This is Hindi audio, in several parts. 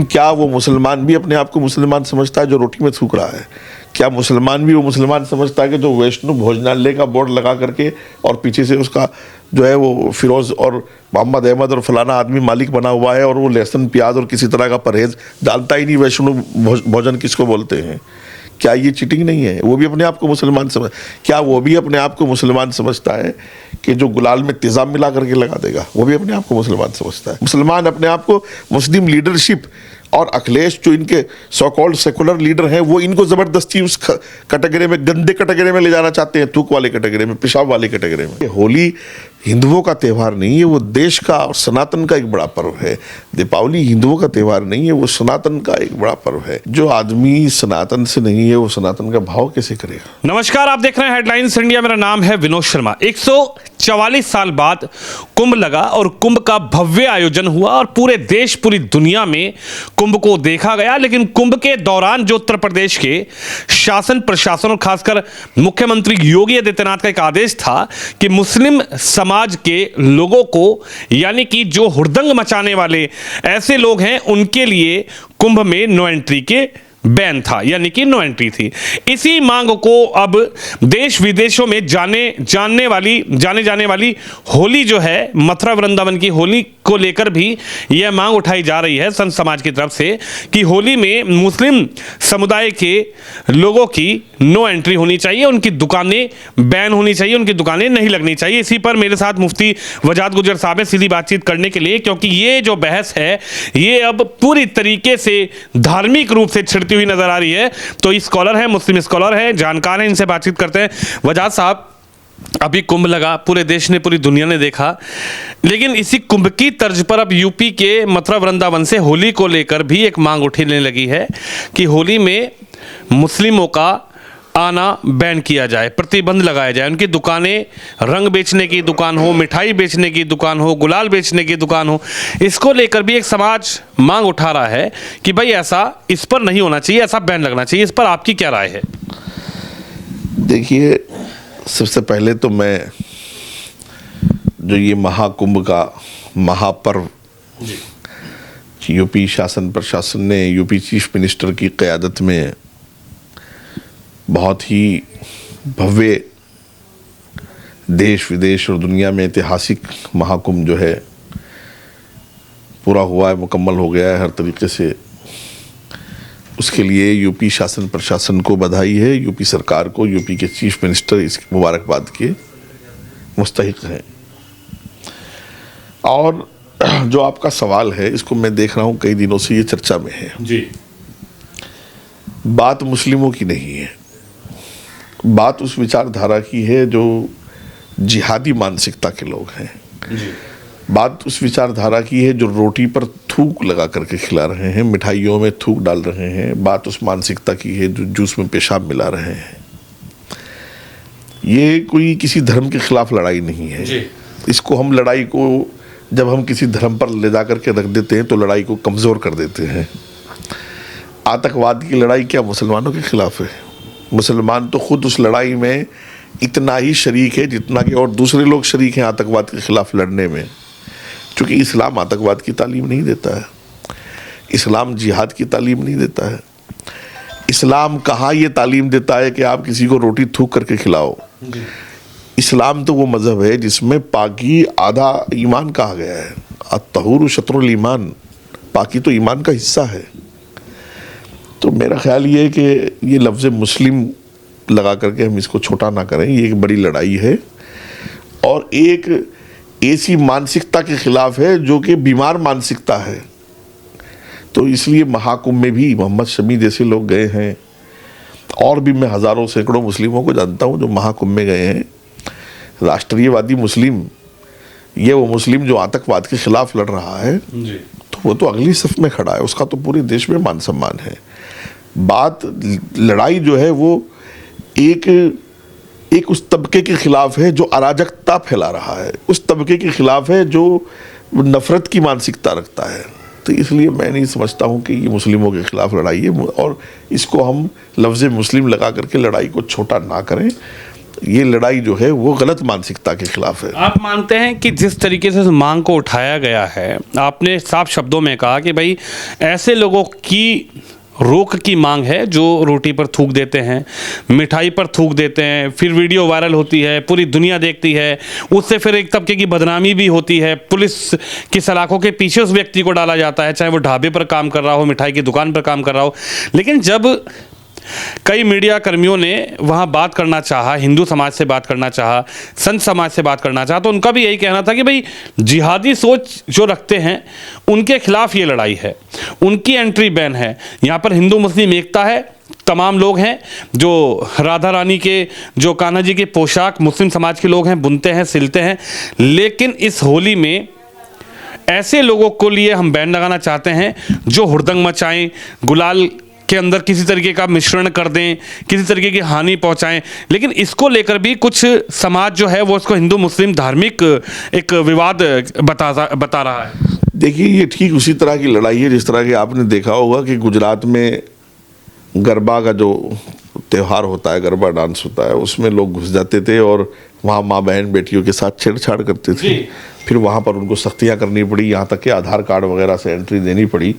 क्या वो मुसलमान भी अपने आप को मुसलमान समझता है जो रोटी में थूक रहा है? क्या मुसलमान भी वो मुसलमान समझता है कि जो वैष्णव भोजनालय का बोर्ड लगा करके और पीछे से उसका जो है वो फिरोज और मोहम्मद अहमद और फलाना आदमी मालिक बना हुआ है और वो लहसुन प्याज और किसी तरह का परहेज डालता ही नहीं, वैष्णव भोजन किसको बोलते हैं? क्या ये चीटिंग नहीं है? वो भी अपने आप को मुसलमान समझ, क्या वो भी अपने आप को मुसलमान समझता है कि जो गुलाल में तेजाब मिला करके लगा देगा? वो भी अपने आप को मुसलमान समझता है। मुसलमान अपने आप को मुस्लिम लीडरशिप और अखिलेश जो इनके सो कॉल्ड सेकुलर लीडर हैं वो इनको ज़बरदस्ती उस कैटेगरी में, गंदे कैटेगरी में ले जाना चाहते हैं, थूक वाले कैटेगरी में, पेशाब वाले कैटेगरी में। होली हिंदुओं का त्यौहार नहीं है, वो देश का और सनातन का एक बड़ा पर्व है। दीपावली हिंदुओं का त्यौहार नहीं है, वो सनातन का एक बड़ा पर्व है। जो आदमी सनातन से नहीं है वो सनातन का भाव कैसे करेगा? नमस्कार, आप देख रहे हैं हेडलाइंस इंडिया। मेरा नाम है विनोद शर्मा। 144 साल बाद कुंभ लगा और कुंभ का भव्य आयोजन हुआ और पूरे देश, पूरी दुनिया में कुंभ को देखा गया। लेकिन कुंभ के दौरान जो उत्तर प्रदेश के शासन प्रशासन और खासकर मुख्यमंत्री योगी आदित्यनाथ का एक आदेश था कि मुस्लिम समाज के लोगों को, यानी कि जो हुड़दंग मचाने वाले ऐसे लोग हैं, उनके लिए कुंभ में नो एंट्री के बैन था, यानी कि नो एंट्री थी। इसी मांग को अब देश विदेशों में जाने जाने वाली होली जो है, मथुरा वृंदावन की होली को लेकर भी यह मांग उठाई जा रही है संत समाज की तरफ से कि होली में मुस्लिम समुदाय के लोगों की नो एंट्री होनी चाहिए, उनकी दुकानें बैन होनी चाहिए, उनकी दुकानें नहीं लगनी चाहिए। इसी पर मेरे साथ मुफ्ती वजाद गुजर साहब है सीधी बातचीत करने के लिए, क्योंकि ये जो बहस है ये अब पूरी तरीके से धार्मिक रूप से छिड़ती हुई नजर आ रही है। तो स्कॉलर है, मुस्लिम स्कॉलर है, जानकार है, इनसे बातचीत करते हैं। वजाद साहब, अभी कुंभ लगा, पूरे देश ने, पूरी दुनिया ने देखा, लेकिन इसी कुंभ की तर्ज पर अब यूपी के मथुरा वृंदावन से होली को लेकर भी एक मांग उठने लगी है कि होली में मुस्लिमों का आना बैन किया जाए, प्रतिबंध लगाया जाए। उनकी दुकानें, रंग बेचने की दुकान हो, मिठाई बेचने की दुकान हो, गुलाल बेचने की दुकान हो, इसको लेकर भी एक समाज मांग उठा रहा है कि भाई ऐसा इस पर नहीं होना चाहिए, ऐसा बैन लगना चाहिए। इस पर आपकी क्या राय है? देखिए, सबसे पहले तो मैं जो ये महाकुंभ का महापर्व यूपी शासन प्रशासन ने यूपी चीफ मिनिस्टर की क़यादत में बहुत ही भव्य, देश विदेश और दुनिया में ऐतिहासिक महाकुंभ जो है पूरा हुआ है, मुकम्मल हो गया है हर तरीके से। उसके लिए यूपी शासन प्रशासन को बधाई है, यूपी सरकार को, यूपी के चीफ मिनिस्टर इस मुबारकबाद के मुस्तहिक हैं। और जो आपका सवाल है, इसको मैं देख रहा हूँ कई दिनों से ये चर्चा में है जी। बात मुस्लिमों की नहीं है, बात उस विचारधारा की है जो जिहादी मानसिकता के लोग हैं जी। बात उस विचारधारा की है जो रोटी पर थूक लगा करके खिला रहे हैं, मिठाइयों में थूक डाल रहे हैं। बात उस मानसिकता की है जो जूस में पेशाब मिला रहे हैं। ये कोई किसी धर्म के खिलाफ लड़ाई नहीं है जी। इसको हम लड़ाई को, जब हम किसी धर्म पर ले जा करके रख देते हैं तो लड़ाई को कमज़ोर कर देते हैं। आतंकवाद की लड़ाई क्या मुसलमानों के खिलाफ है? मुसलमान तो खुद उस लड़ाई में इतना ही शरीक है जितना कि और दूसरे लोग शरीक हैं आतंकवाद के खिलाफ लड़ने में। क्योंकि इस्लाम आतंकवाद की तालीम नहीं देता है, इस्लाम जिहाद की तालीम नहीं देता है। इस्लाम कहाँ ये तालीम देता है कि आप किसी को रोटी थूक करके खिलाओ? इस्लाम तो वो मज़हब है जिसमें पाकी आधा ईमान कहा गया है। अत-तहूरु शत्रुल ईमान, पाकी तो ईमान का हिस्सा है। तो मेरा ख्याल ये है कि ये लफ्ज़ मुस्लिम लगा करके हम इसको छोटा ना करें। ये एक बड़ी लड़ाई है और एक ऐसी मानसिकता के खिलाफ है जो कि बीमार मानसिकता है। तो इसलिए महाकुंभ में भी मोहम्मद शमी जैसे लोग गए हैं, और भी मैं हज़ारों सैकड़ों मुस्लिमों को जानता हूँ जो महाकुंभ में गए हैं। राष्ट्रीयवादी मुस्लिम, ये वो मुस्लिम जो आतंकवाद के खिलाफ लड़ रहा है जी। तो वो तो अगली सफ में खड़ा है, उसका तो पूरे देश में मान सम्मान है। बात लड़ाई जो है वो एक उस तबके के खिलाफ है जो अराजकता फैला रहा है, उस तबके के खिलाफ है जो नफरत की मानसिकता रखता है। तो इसलिए मैं नहीं समझता हूँ कि ये मुस्लिमों के खिलाफ लड़ाई है, और इसको हम लफ्ज़ मुस्लिम लगा करके लड़ाई को छोटा ना करें। ये लड़ाई जो है वो गलत मानसिकता के खिलाफ है। आप मानते हैं कि जिस तरीके से इस मांग को उठाया गया है, आपने साफ शब्दों में कहा कि भाई ऐसे लोगों की रोक की मांग है जो रोटी पर थूक देते हैं, मिठाई पर थूक देते हैं, फिर वीडियो वायरल होती है, पूरी दुनिया देखती है, उससे फिर एक तबके की बदनामी भी होती है, पुलिस की सलाखों के पीछे उस व्यक्ति को डाला जाता है, चाहे वो ढाबे पर काम कर रहा हो, मिठाई की दुकान पर काम कर रहा हो। लेकिन जब कई मीडिया कर्मियों ने वहाँ बात करना चाहा, हिंदू समाज से बात करना चाहा, संत समाज से बात करना चाहा, तो उनका भी यही कहना था कि भाई जिहादी सोच जो रखते हैं उनके खिलाफ ये लड़ाई है, उनकी एंट्री बैन है। यहाँ पर हिंदू मुस्लिम एकता है, तमाम लोग हैं जो राधा रानी के, जो कान्हा जी के पोशाक मुस्लिम समाज के लोग हैं, बुनते हैं, सिलते हैं। लेकिन इस होली में ऐसे लोगों को लिए हम बैन लगाना चाहते हैं जो हुड़दंग मचाएं, गुलाल के अंदर किसी तरीके का मिश्रण कर दें, किसी तरीके की हानि पहुंचाएं। लेकिन इसको लेकर भी कुछ समाज जो है वो इसको हिंदू मुस्लिम धार्मिक एक विवाद बता रहा है। देखिए, ये ठीक उसी तरह की लड़ाई है जिस तरह की आपने देखा होगा कि गुजरात में गरबा का जो त्यौहार होता है, गरबा डांस होता है, उसमें लोग घुस जाते थे और वहाँ माँ बहन बेटियों के साथ छेड़छाड़ करते थे। फिर वहाँ पर उनको सख्तियाँ करनी पड़ी, यहाँ तक कि आधार कार्ड वगैरह से एंट्री देनी पड़ी।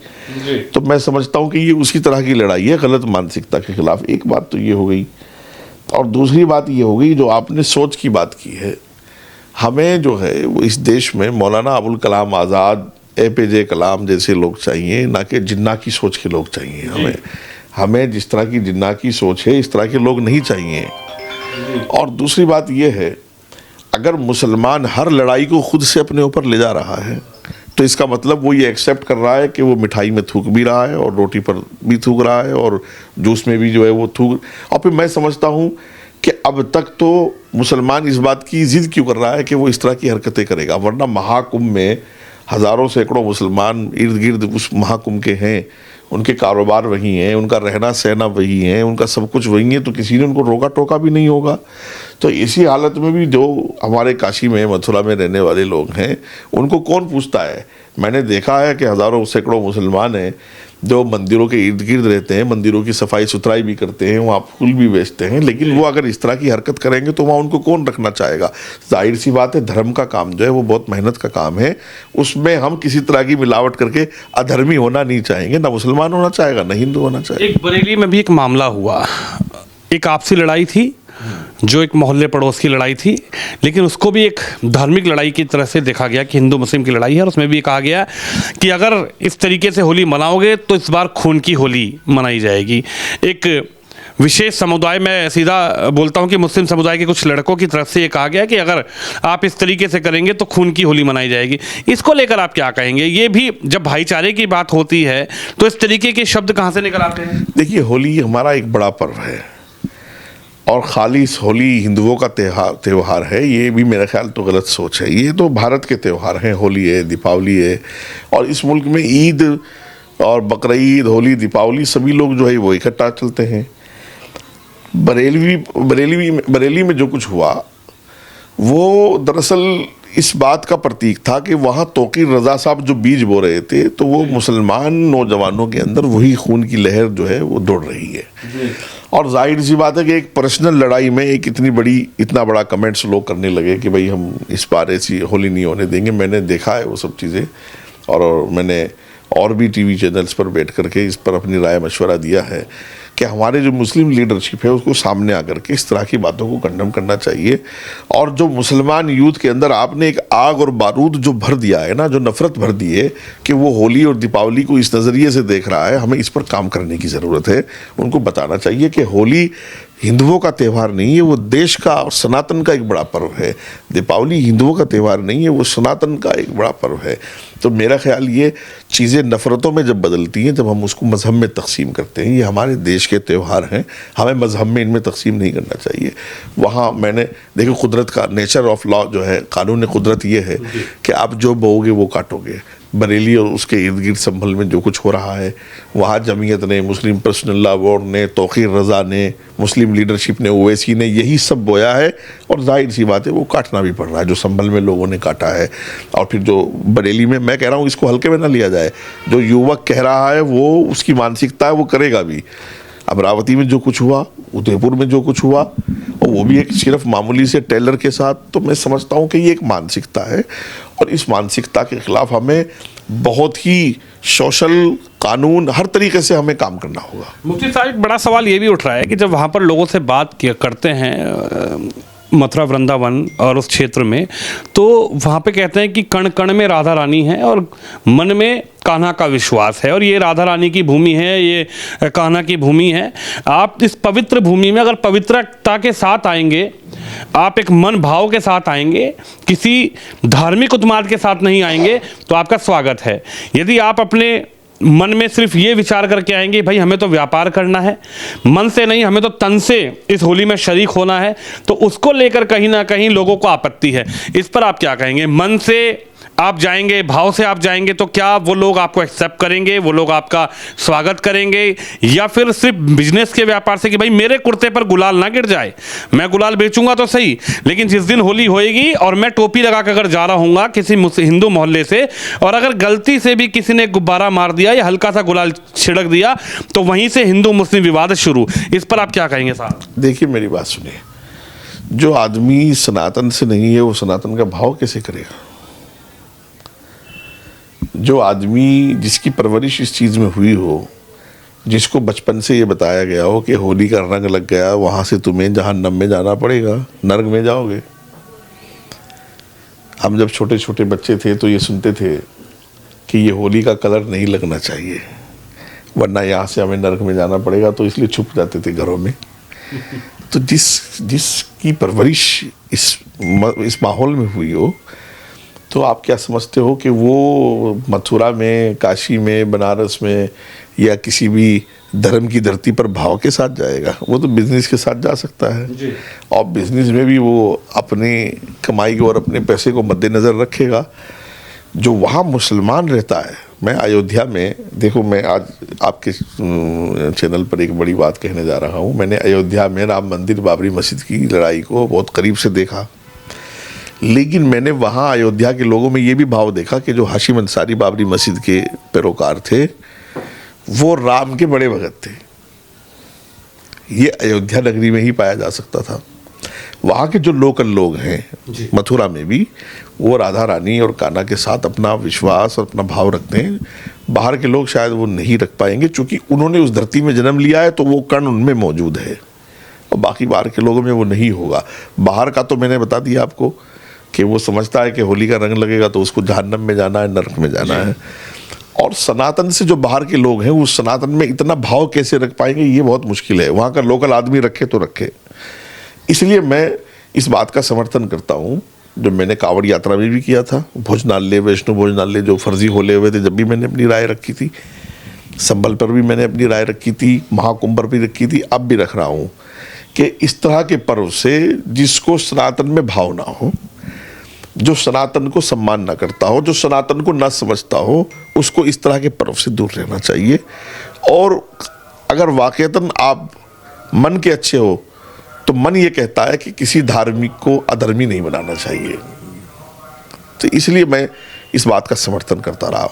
तो मैं समझता हूँ कि ये उसी तरह की लड़ाई है गलत मानसिकता के खिलाफ। एक बात तो ये हो गई, और दूसरी बात ये हो गई जो आपने सोच की बात की है। हमें जो है वो इस देश में मौलाना अबुल कलाम आज़ाद, APJ कलाम जैसे लोग चाहिए, ना कि जिन्ना की सोच के लोग चाहिए। हमें जिस तरह की जिन्ना की सोच है इस तरह के लोग नहीं चाहिए। और दूसरी बात यह है, अगर मुसलमान हर लड़ाई को खुद से अपने ऊपर ले जा रहा है तो इसका मतलब वो ये एक्सेप्ट कर रहा है कि वो मिठाई में थूक भी रहा है और रोटी पर भी थूक रहा है और जूस में भी जो है वो थूक। और फिर मैं समझता हूँ कि अब तक तो मुसलमान इस बात की जिद क्यों कर रहा है कि वो इस तरह की हरकतें करेगा, वरना महाकुंभ में हज़ारों सैकड़ों मुसलमान इर्द गिर्द उस महाकुंभ के हैं, उनके कारोबार वही हैं, उनका रहना सहना वही है, उनका सब कुछ वही है, तो किसी ने उनको रोका टोका भी नहीं होगा। तो इसी हालत में भी जो हमारे काशी में, मथुरा में रहने वाले लोग हैं उनको कौन पूछता है। मैंने देखा है कि हज़ारों सैकड़ों मुसलमान हैं जो मंदिरों के इर्द गिर्द रहते हैं, मंदिरों की सफाई सुथराई भी करते हैं, वहाँ फूल भी बेचते हैं, लेकिन वो अगर इस तरह की हरकत करेंगे तो वहाँ उनको कौन रखना चाहेगा। जाहिर सी बात है, धर्म का काम जो है वो बहुत मेहनत का काम है, उसमें हम किसी तरह की मिलावट करके अधर्मी होना नहीं चाहेंगे। ना मुसलमान होना चाहेगा, ना हिंदू होना चाहेगा। एक बरेली में भी एक मामला हुआ, एक आपसी लड़ाई थी जो एक मोहल्ले पड़ोस की लड़ाई थी, लेकिन उसको भी एक धार्मिक लड़ाई की तरह से देखा गया कि हिंदू मुस्लिम की लड़ाई है। और उसमें भी कहा गया कि अगर इस तरीके से होली मनाओगे तो इस बार खून की होली मनाई जाएगी। एक विशेष समुदाय, मैं सीधा बोलता हूं कि मुस्लिम समुदाय के कुछ लड़कों की तरफ से ये कहा गया कि अगर आप इस तरीके से करेंगे तो खून की होली मनाई जाएगी। इसको लेकर आप क्या कहेंगे? ये भी जब भाईचारे की बात होती है तो इस तरीके के शब्द कहाँ से निकल आते हैं? देखिए, होली हमारा एक बड़ा पर्व है और खालिस होली हिंदुओं का त्यौहार है, ये भी मेरा ख्याल तो गलत सोच है। ये तो भारत के त्यौहार हैं, होली है, दीपावली है, और इस मुल्क में ईद और बकरीद, होली, दीपावली सभी लोग जो है वो इकट्ठा चलते हैं। बरेली में जो कुछ हुआ वो दरअसल इस बात का प्रतीक था कि वहाँ तौकीर रज़ा साहब जो बीज बो रहे थे, तो वो मुसलमान नौजवानों के अंदर वही खून की लहर जो है वो दौड़ रही है। और जाहिर सी बात है कि एक पर्सनल लड़ाई में एक इतना बड़ा कमेंट्स लोग करने लगे कि भाई हम इस बार ऐसी होली नहीं होने देंगे। मैंने देखा है वो सब चीज़ें, और मैंने और भी टीवी चैनल्स पर बैठ करके इस पर अपनी राय मशवरा दिया है कि हमारे जो मुस्लिम लीडरशिप है उसको सामने आकर के इस तरह की बातों को कंडम करना चाहिए। और जो मुसलमान यूथ के अंदर आपने एक आग और बारूद जो भर दिया है ना, जो नफ़रत भर दी है कि वो होली और दीपावली को इस नज़रिए से देख रहा है, हमें इस पर काम करने की ज़रूरत है। उनको बताना चाहिए कि होली हिंदुओं का त्यौहार नहीं है, वो देश का और सनातन का एक बड़ा पर्व है। दीपावली हिंदुओं का त्यौहार नहीं है, वो सनातन का एक बड़ा पर्व है। तो मेरा ख्याल ये चीज़ें नफ़रतों में जब बदलती हैं, जब हम उसको मज़हब में तकसीम करते हैं, ये हमारे देश के त्यौहार हैं, हमें मज़हब में इनमें तकसीम नहीं करना चाहिए। वहाँ मैंने देखो, कुदरत का नेचर ऑफ लॉ जो है, कानून कुदरत ये है कि आप जो बोओगे वो काटोगे। बरेली और उसके इर्द गिर्द संभल में जो कुछ हो रहा है, वहाँ जमीयत ने, मुस्लिम पर्सनल लॉ बोर्ड ने, तौकीर रज़ा ने, मुस्लिम लीडरशिप ने, ओवैसी ने यही सब बोया है, और जाहिर सी बात है वो काटना भी पड़ रहा है जो संभल में लोगों ने काटा है। और फिर जो बरेली में, मैं कह रहा हूँ इसको हल्के में ना लिया जाए, जो युवक कह रहा है वो उसकी मानसिकता है, वो करेगा भी। अमरावती में जो कुछ हुआ, उदयपुर में जो कुछ हुआ, और वो भी एक सिर्फ मामूली से टेलर के साथ, तो मैं समझता हूँ कि ये एक मानसिकता है और इस मानसिकता के खिलाफ हमें बहुत ही सोशल, कानून, हर तरीके से हमें काम करना होगा। मुफ्ती साहब, एक बड़ा सवाल ये भी उठ रहा है कि जब वहाँ पर लोगों से बात करते हैं मथुरा वृंदावन और उस क्षेत्र में, तो वहाँ पे कहते हैं कि कण कण में राधा रानी है और मन में कान्हा का विश्वास है और ये राधा रानी की भूमि है, ये कान्हा की भूमि है। आप इस पवित्र भूमि में अगर पवित्रता के साथ आएंगे, आप एक मन भाव के साथ आएंगे, किसी धार्मिक उन्माद के साथ नहीं आएंगे, तो आपका स्वागत है। यदि आप अपने मन में सिर्फ ये विचार करके आएंगे भाई हमें तो व्यापार करना है, मन से नहीं, हमें तो तन से इस होली में शरीक होना है, तो उसको लेकर कहीं ना कहीं लोगों को आपत्ति है। इस पर आप क्या कहेंगे? मन से आप जाएंगे, भाव से आप जाएंगे, तो क्या वो लोग आपको एक्सेप्ट करेंगे, वो लोग आपका स्वागत करेंगे, या फिर सिर्फ बिजनेस के व्यापार से कि भाई मेरे कुर्ते पर गुलाल ना गिर जाए, मैं गुलाल बेचूंगा तो सही, लेकिन जिस दिन होली होएगी और मैं टोपी लगा कर अगर जा रहा हूँगा किसी हिंदू मोहल्ले से, और अगर गलती से भी किसी ने गुब्बारा मार दिया या हल्का सा गुलाल छिड़क दिया, तो वहीं से हिंदू मुस्लिम विवाद शुरू। इस पर आप क्या कहेंगे साहब? देखिए, मेरी बात सुनिए, जो आदमी सनातन से नहीं है वो सनातन का भाव कैसे करेगा? जो आदमी, जिसकी परवरिश इस चीज़ में हुई हो, जिसको बचपन से ये बताया गया हो कि होली का रंग लग गया, वहाँ से तुम्हें जहन्नम में जाना पड़ेगा, नरक में जाओगे। हम जब छोटे छोटे बच्चे थे तो ये सुनते थे कि ये होली का कलर नहीं लगना चाहिए वरना यहाँ से हमें नरक में जाना पड़ेगा, तो इसलिए छुप जाते थे घरों में। तो जिसकी परवरिश इस माहौल में हुई हो, तो आप क्या समझते हो कि वो मथुरा में, काशी में, बनारस में या किसी भी धर्म की धरती पर भाव के साथ जाएगा? वो तो बिजनेस के साथ जा सकता है जी। और बिजनेस में भी वो अपनी कमाई को और अपने पैसे को मद्देनज़र रखेगा। जो वहाँ मुसलमान रहता है, मैं अयोध्या में, देखो मैं आज आपके चैनल पर एक बड़ी बात कहने जा रहा हूँ। मैंने अयोध्या में राम मंदिर, बाबरी मस्जिद की लड़ाई को बहुत करीब से देखा, लेकिन मैंने वहाँ अयोध्या के लोगों में ये भी भाव देखा कि जो हाशिम अंसारी बाबरी मस्जिद के पैरोकार थे, वो राम के बड़े भगत थे। ये अयोध्या नगरी में ही पाया जा सकता था। वहाँ के जो लोकल लोग हैं मथुरा में भी, वो राधा रानी और कान्हा के साथ अपना विश्वास और अपना भाव रखते हैं। बाहर के लोग शायद वो नहीं रख पाएंगे, क्योंकि उन्होंने उस धरती में जन्म लिया है, तो वो कण उनमें मौजूद है, और बाकी बाहर के लोगों में वो नहीं होगा। बाहर का तो मैंने बता दिया आपको कि वो समझता है कि होली का रंग लगेगा तो उसको जहन्नम में जाना है, नरक में जाना है। और सनातन से जो बाहर के लोग हैं, उस सनातन में इतना भाव कैसे रख पाएंगे, ये बहुत मुश्किल है। वहाँ का लोकल आदमी रखे तो रखे। इसलिए मैं इस बात का समर्थन करता हूँ, जो मैंने कांवड़ यात्रा में भी किया था, भोजनालय, वैष्णो भोजनालय जो फर्जी होले हुए थे, जब भी मैंने अपनी राय रखी थी, संबल पर भी मैंने अपनी राय रखी थी, महाकुंभ पर भी रखी थी, अब भी रख रहा हूँ कि इस तरह के पर्व से जिसको सनातन में भाव ना हो, जो सनातन को सम्मान ना करता हो, जो सनातन को ना समझता हो, उसको इस तरह के पर्व से दूर रहना चाहिए। और अगर वाकईतन आप मन के अच्छे हो, तो मन ये कहता है कि किसी धार्मिक को अधर्मी नहीं बनाना चाहिए। तो इसलिए मैं इस बात का समर्थन करता रहा।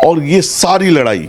और ये सारी लड़ाई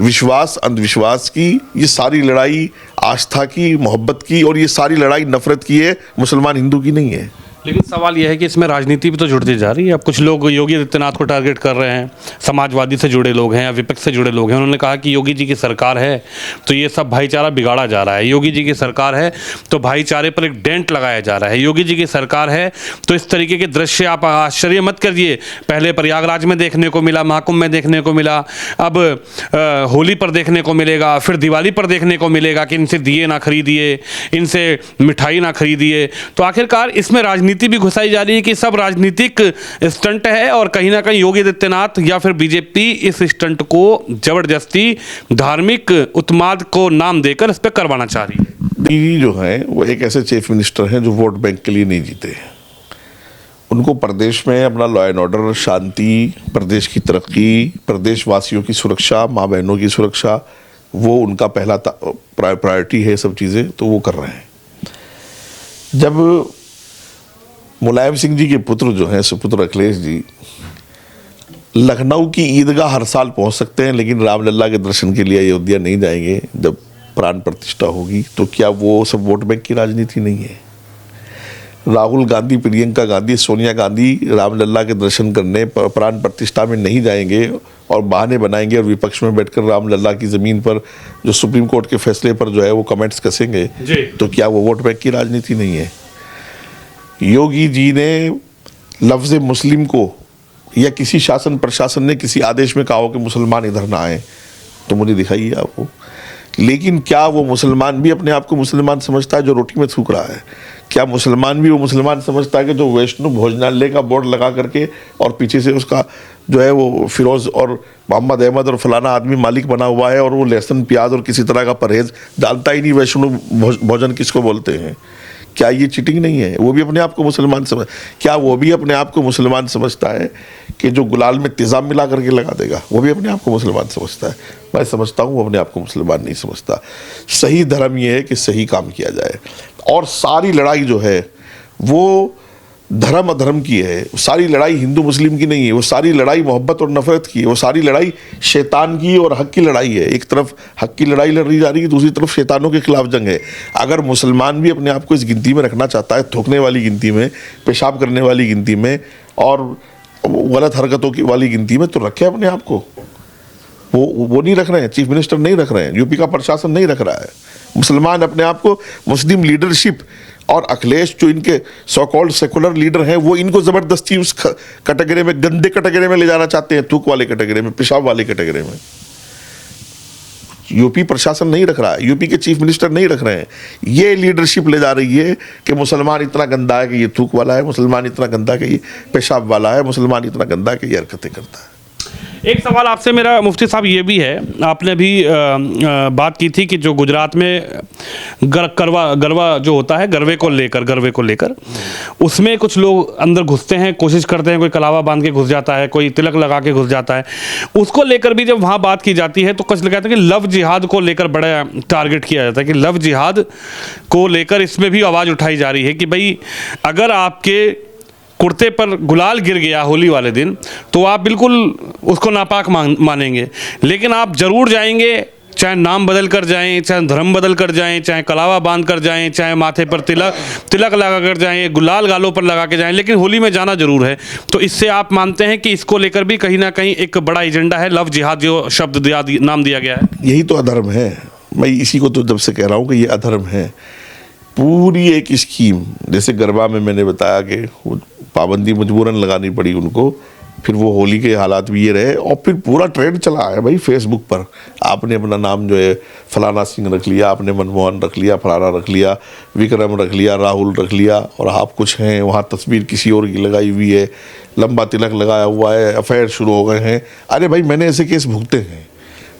विश्वास अंधविश्वास की, ये सारी लड़ाई आस्था की, मोहब्बत की, और ये सारी लड़ाई नफरत की है, मुसलमान हिंदू की नहीं है। लेकिन सवाल यह है कि इसमें राजनीति भी तो जुड़ती जा रही है। अब कुछ लोग योगी आदित्यनाथ को टारगेट कर रहे हैं, समाजवादी से जुड़े लोग हैं या विपक्ष से जुड़े लोग हैं। उन्होंने कहा कि योगी जी की सरकार है तो ये सब भाईचारा बिगाड़ा जा रहा है, योगी जी की सरकार है तो भाईचारे पर एक डेंट लगाया जा रहा है, योगी जी की सरकार है तो इस तरीके के दृश्य आप आश्चर्य मत करिए, पहले प्रयागराज में देखने को मिला, महाकुंभ में देखने को मिला, अब होली पर देखने को मिलेगा, फिर दिवाली पर देखने को मिलेगा कि इनसे दिए ना खरीदिए, इनसे मिठाई ना खरीदिए। तो आखिरकार इसमें राजनीति भी घुसाई जा रही है कि सब राजनीतिक स्टंट है, और कहीं ना कहीं योगी आदित्यनाथ या फिर बीजेपी इस स्टंट को जबरदस्ती धार्मिक उत्माद को नाम देकर इस पर करवाना चाह रही है। बीवी जो है वो एक ऐसे चीफ मिनिस्टर हैं जो वोट बैंक के लिए नहीं जीते। उनको प्रदेश में अपना लॉ एंड ऑर्डर, शांति, प्रदेश की तरक्की, प्रदेश वासियों की सुरक्षा, माँ बहनों की सुरक्षा, वो उनका पहला प्रायोरिटी है। सब चीज़ें तो वो कर रहे हैं। जब मुलायम सिंह जी के पुत्र जो हैं, सुपुत्र अखिलेश जी, लखनऊ की ईदगाह हर साल पहुंच सकते हैं, लेकिन रामलला के दर्शन के लिए अयोध्या नहीं जाएंगे। जब प्राण प्रतिष्ठा होगी, तो क्या वो सब वोट बैंक की राजनीति नहीं है? राहुल गांधी, प्रियंका गांधी, सोनिया गांधी रामलला के दर्शन करने प्राण प्रतिष्ठा में नहीं जाएंगे और बहाने बनाएंगे और विपक्ष में बैठकर रामलला की ज़मीन पर जो सुप्रीम कोर्ट के फैसले पर जो है वो कमेंट्स कसेंगे, तो क्या वो वोट बैंक की राजनीति नहीं है? योगी जी ने लफ्ज़ मुस्लिम को या किसी शासन प्रशासन ने किसी आदेश में कहा हो कि मुसलमान इधर ना आए, तो मुझे दिखाइए आपको। लेकिन क्या वो मुसलमान भी अपने आप को मुसलमान समझता है जो रोटी में थूक रहा है? क्या मुसलमान भी वो मुसलमान समझता है कि जो वैष्णो भोजनालय का बोर्ड लगा करके और पीछे से उसका जो है वो फिरोज और मोहम्मद अहमद और फलाना आदमी मालिक बना हुआ है और वो लहसुन प्याज और किसी तरह का परहेज डालता ही नहीं, वैष्णो भोजन किसको बोलते हैं? क्या ये चीटिंग नहीं है? वो भी अपने आप को मुसलमान समझ, क्या वो भी अपने आप को मुसलमान समझता है कि जो गुलाल में तेज़ाब मिला करके लगा देगा? वो भी अपने आप को मुसलमान समझता है? मैं समझता हूँ वो अपने आप को मुसलमान नहीं समझता। सही धर्म ये है कि सही काम किया जाए, और सारी लड़ाई जो है वो धर्म अधर्म की है। सारी लड़ाई हिंदू मुस्लिम की नहीं है, वो सारी लड़ाई मोहब्बत और नफरत की है, वो सारी लड़ाई शैतान की और हक की लड़ाई है। एक तरफ हक की लड़ाई लड़ी जा रही है, दूसरी तरफ शैतानों के खिलाफ जंग है। अगर मुसलमान भी अपने आप को इस गिनती में रखना चाहता है, थूकने वाली गिनती में, पेशाब करने वाली गिनती में और गलत हरकतों की वाली गिनती में, तो रखे अपने आप को। वो नहीं रख रहे हैं, चीफ मिनिस्टर नहीं रख रहे हैं, यूपी का प्रशासन नहीं रख रहा है। मुसलमान अपने आप को, मुस्लिम लीडरशिप और अखिलेश जो इनके सो कॉल्ड सेकुलर लीडर हैं, वो इनको ज़बरदस्ती उस कैटेगरी में, गंदे कैटेगरी में ले जाना चाहते हैं, थूक वाले कैटेगरी में, पेशाब वाले कैटेगरी में। यूपी प्रशासन नहीं रख रहा है, यूपी के चीफ मिनिस्टर नहीं रख रहे हैं। ये लीडरशिप ले जा रही है कि मुसलमान इतना गंदा है कि ये थूक वाला है, मुसलमान इतना गंदा है कि ये पेशाब वाला है, मुसलमान इतना गंदा है कि ये हरकतें करता है। एक सवाल आपसे मेरा मुफ्ती साहब ये भी है, आपने भी बात की थी कि जो गुजरात में गरबा जो होता है, गरबे को लेकर उसमें कुछ लोग अंदर घुसते हैं, कोशिश करते हैं, कोई कलावा बांध के घुस जाता है, कोई तिलक लगा के घुस जाता है। उसको लेकर भी जब वहाँ बात की जाती है तो कुछ लोग कहते हैं कि लव जिहाद को लेकर बड़ा टारगेट किया जाता है, कि लव जिहाद को लेकर इसमें भी आवाज़ उठाई जा रही है कि भाई अगर आपके कुर्ते पर गुलाल गिर गया होली वाले दिन तो आप बिल्कुल उसको नापाक मानेंगे, लेकिन आप ज़रूर जाएंगे, चाहे नाम बदल कर जाएं, चाहे धर्म बदल कर जाएं, चाहे कलावा बांध कर जाएं, चाहे माथे पर तिलक लगा कर जाएं, गुलाल गालों पर लगा के जाएं, लेकिन होली में जाना ज़रूर है। तो इससे आप मानते हैं कि इसको लेकर भी कहीं ना कहीं एक बड़ा एजेंडा है, लव जिहाद जो शब्द नाम दिया गया है? यही तो अधर्म है। मैं इसी को तो जब से कह रहा हूँ कि ये अधर्म है। पूरी एक स्कीम, जैसे गरबा में मैंने बताया कि पाबंदी मजबूरन लगानी पड़ी उनको, फिर वो होली के हालात भी ये रहे, और फिर पूरा ट्रेंड चला है भाई फेसबुक पर। आपने अपना नाम जो है फलाना सिंह रख लिया, आपने मनमोहन रख लिया, फलाना रख लिया, विक्रम रख लिया, राहुल रख लिया, और आप कुछ हैं, वहाँ तस्वीर किसी और की लगाई हुई है, लंबा तिलक लगाया हुआ है, अफेयर शुरू हो गए हैं। अरे भाई मैंने ऐसे केस भुगते हैं,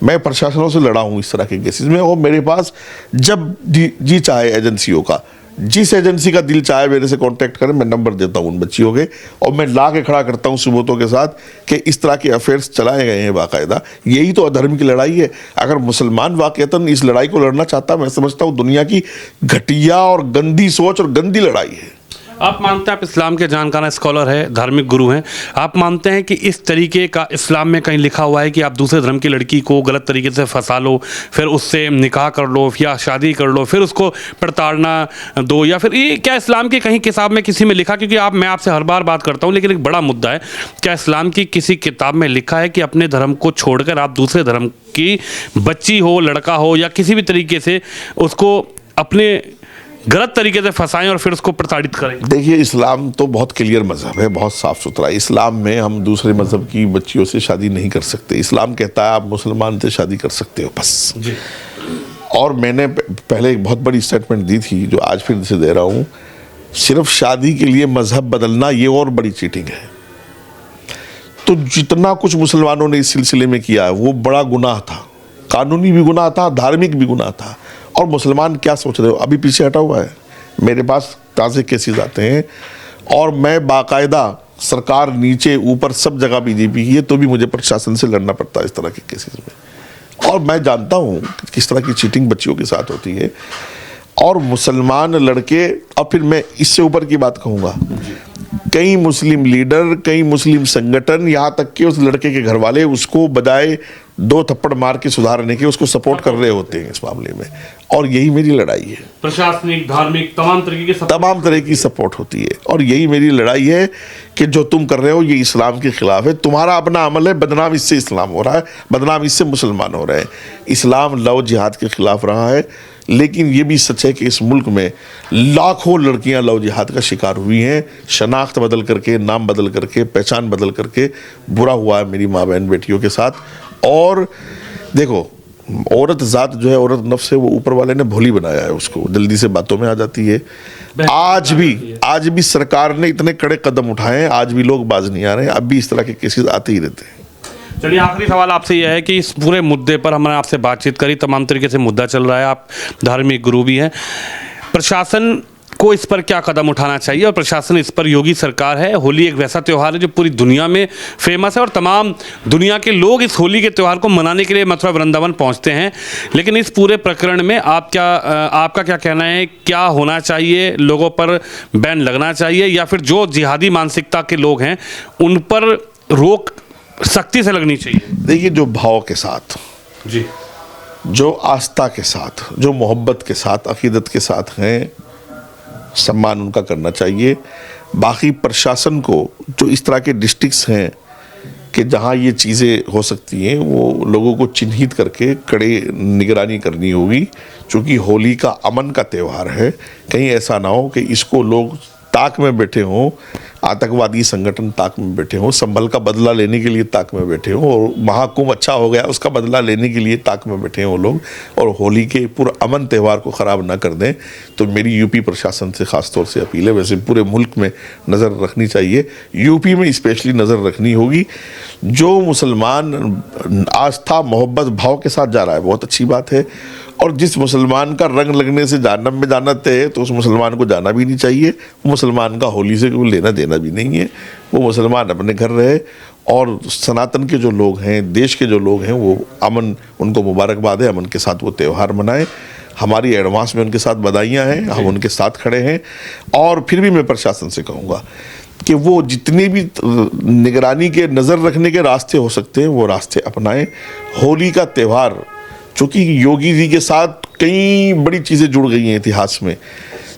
मैं प्रशासनों से लड़ा हूँ इस तरह के केसेस में, और मेरे पास जब जी चाहे एजेंसियों का, जिस एजेंसी का दिल चाहे मेरे से कांटेक्ट करें, मैं नंबर देता हूँ उन बच्चियों के, और मैं ला के खड़ा करता हूँ सबूतों के साथ कि इस तरह के अफेयर्स चलाए गए हैं बाकायदा। यही तो अधर्म की लड़ाई है। अगर मुसलमान वाकईतन इस लड़ाई को लड़ना चाहता, मैं समझता हूँ दुनिया की घटिया और गंदी सोच और गंदी लड़ाई है। आप मानते हैं, आप इस्लाम के जानकार स्कॉलर है, धार्मिक गुरु हैं, आप मानते हैं कि इस तरीके का इस्लाम में कहीं लिखा हुआ है कि आप दूसरे धर्म की लड़की को गलत तरीके से फंसा लो, फिर उससे निकाह कर लो या शादी कर लो, फिर उसको प्रताड़ना दो, या फिर ये क्या इस्लाम की कहीं किताब में किसी में लिखा? क्योंकि मैं आपसे हर बार बात करता हूँ, लेकिन एक बड़ा मुद्दा है, क्या इस्लाम की किसी किताब में लिखा है कि अपने धर्म को छोड़कर आप दूसरे धर्म की बच्ची हो, लड़का हो, या किसी भी तरीके से उसको अपने गलत तरीके से फंसाएं और फिर उसको प्रताड़ित करें? देखिए, इस्लाम तो बहुत क्लियर मज़हब है, बहुत साफ़ सुथरा। इस्लाम में हम दूसरे मज़हब की बच्चियों से शादी नहीं कर सकते। इस्लाम कहता है आप मुसलमान से शादी कर सकते हो बस जी। और मैंने पहले एक बहुत बड़ी स्टेटमेंट दी थी जो आज फिर से दे रहा हूँ, सिर्फ शादी के लिए मज़हब बदलना ये और बड़ी चीटिंग है। तो जितना कुछ मुसलमानों ने इस सिलसिले में किया है वो बड़ा गुनाह था, कानूनी भी गुनाह था, धार्मिक भी गुनाह था। और मुसलमान क्या सोच रहे हो, अभी पीछे हटा हुआ है। मेरे पास ताज़े केसेस आते हैं और मैं बाकायदा, सरकार नीचे ऊपर सब जगह बीजेपी की है तो भी मुझे प्रशासन से लड़ना पड़ता है इस तरह के केसेस में। और मैं जानता हूँ किस तरह की चीटिंग बच्चियों के साथ होती है। और मुसलमान लड़के, और फिर मैं इससे ऊपर की बात कहूँगा, कई मुस्लिम लीडर, कई मुस्लिम संगठन, यहाँ तक कि उस लड़के के घर वाले उसको बजाय 2 थप्पड़ मार के सुधारने के उसको सपोर्ट कर रहे होते हैं इस मामले में, और यही मेरी लड़ाई है। प्रशासनिक, धार्मिक, तमाम तरह की सपोर्ट होती है, और यही मेरी लड़ाई है कि जो तुम कर रहे हो ये इस्लाम के खिलाफ है। तुम्हारा अपना अमल है, बदनाम इससे इस्लाम हो रहा है, बदनाम इससे मुसलमान हो रहे हैं। इस्लाम लव जिहाद के खिलाफ रहा है, लेकिन ये भी सच है कि इस मुल्क में लाखों लड़कियां लव जिहाद का शिकार हुई हैं, शनाख्त बदल करके, नाम बदल करके, पहचान बदल करके। बुरा हुआ है मेरी माँ बहन बेटियों के साथ। और देखो, औरत ज़ात जो है, औरत नफ्स है, वो ऊपर वाले ने भोली बनाया है, उसको जल्दी से बातों में आ जाती है। आज भी सरकार ने इतने कड़े कदम उठाए हैं, आज भी लोग बाज नहीं आ रहे हैं, अब भी इस तरह के केसेस आते ही रहते हैं। चलिए, आखिरी सवाल आपसे यह है कि इस पूरे मुद्दे पर हमने आपसे बातचीत करी, तमाम तरीके से मुद्दा चल रहा है, आप धार्मिक गुरु भी हैं, प्रशासन को इस पर क्या कदम उठाना चाहिए? और प्रशासन इस पर, योगी सरकार है, होली एक वैसा त्यौहार है जो पूरी दुनिया में फेमस है और तमाम दुनिया के लोग इस होली के त्यौहार को मनाने के लिए मथुरा वृंदावन पहुंचते हैं, लेकिन इस पूरे प्रकरण में आपका क्या कहना है? क्या होना चाहिए? लोगों पर बैन लगना चाहिए, या फिर जो जिहादी मानसिकता के लोग हैं उन पर रोक सख्ती से लगनी चाहिए? देखिए, जो भाव के साथ जी, जो आस्था के साथ, जो मोहब्बत के साथ, अकीदत के साथ हैं, सम्मान उनका करना चाहिए। बाकी प्रशासन को, जो इस तरह के डिस्ट्रिक्ट्स हैं कि जहां ये चीज़ें हो सकती हैं, वो लोगों को चिन्हित करके कड़े निगरानी करनी होगी, क्योंकि होली का अमन का त्यौहार है। कहीं ऐसा ना हो कि इसको लोग ताक में बैठे हों, आतंकवादी संगठन ताक में बैठे हों, संभल का बदला लेने के लिए ताक में बैठे हों, और महाकुंभ अच्छा हो गया उसका बदला लेने के लिए ताक में बैठे हों लोग, और होली के पूरा अमन त्यौहार को ख़राब ना कर दें। तो मेरी यूपी प्रशासन से ख़ास तौर से अपील है। वैसे पूरे मुल्क में नज़र रखनी चाहिए, यूपी में स्पेशली नज़र रखनी होगी। जो मुसलमान आस्था, मोहब्बत, भाव के साथ जा रहा है, बहुत अच्छी बात है, और जिस मुसलमान का रंग लगने से जहन्नम में जाना तय है, तो उस मुसलमान को जाना भी नहीं चाहिए। मुसलमान का होली से कोई लेना देना भी नहीं है, वो मुसलमान अपने घर रहे, और सनातन के जो लोग हैं, देश के जो लोग हैं, वो अमन, उनको मुबारकबाद है, अमन के साथ वो त्यौहार मनाएं। हमारी एडवांस में उनके साथ बधाइयाँ हैं, हम उनके साथ खड़े हैं। और फिर भी मैं प्रशासन से कहूँगा कि वो जितनी भी निगरानी के, नज़र रखने के रास्ते हो सकते हैं, वो रास्ते अपनाएं। होली का त्यौहार, चूँकि योगी जी के साथ कई बड़ी चीज़ें जुड़ गई हैं इतिहास में,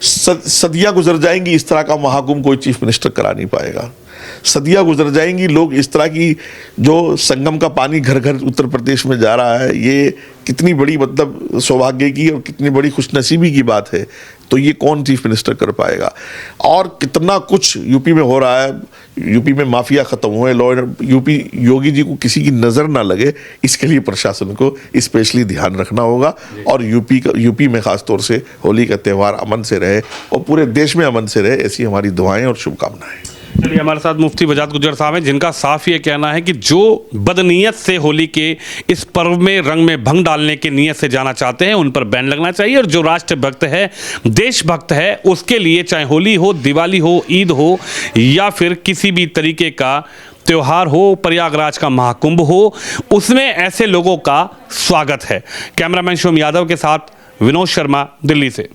सदियाँ गुजर जाएंगी, इस तरह का महाकुंभ कोई चीफ मिनिस्टर करा नहीं पाएगा। सदियाँ गुजर जाएंगी, लोग इस तरह की, जो संगम का पानी घर घर उत्तर प्रदेश में जा रहा है, ये कितनी बड़ी मतलब सौभाग्य की और कितनी बड़ी खुशनसीबी की बात है। तो ये कौन चीफ मिनिस्टर कर पाएगा? और कितना कुछ यूपी में हो रहा है, यूपी में माफिया ख़त्म हुए, law and UP, Yogi ji को किसी की नज़र ना लगे, इसके लिए प्रशासन को स्पेशली ध्यान रखना होगा। और यूपी में ख़ास तौर से होली का त्यौहार अमन से रहे और पूरे देश में अमन से रहे, ऐसी हमारी दुआएं और शुभकामनाएं। चलिए, हमारे साथ मुफ्ती बजात गुज्जर साहब हैं, जिनका साफ ये कहना है कि जो बदनीयत से होली के इस पर्व में रंग में भंग डालने की नीयत से जाना चाहते हैं, उन पर बैन लगना चाहिए, और जो राष्ट्रभक्त है, देशभक्त है, उसके लिए चाहे होली हो, दिवाली हो, ईद हो, या फिर किसी भी तरीके का त्यौहार हो, प्रयागराज का महाकुंभ हो, उसमें ऐसे लोगों का स्वागत है। कैमरामैन शिवम यादव के साथ विनोद शर्मा, दिल्ली से।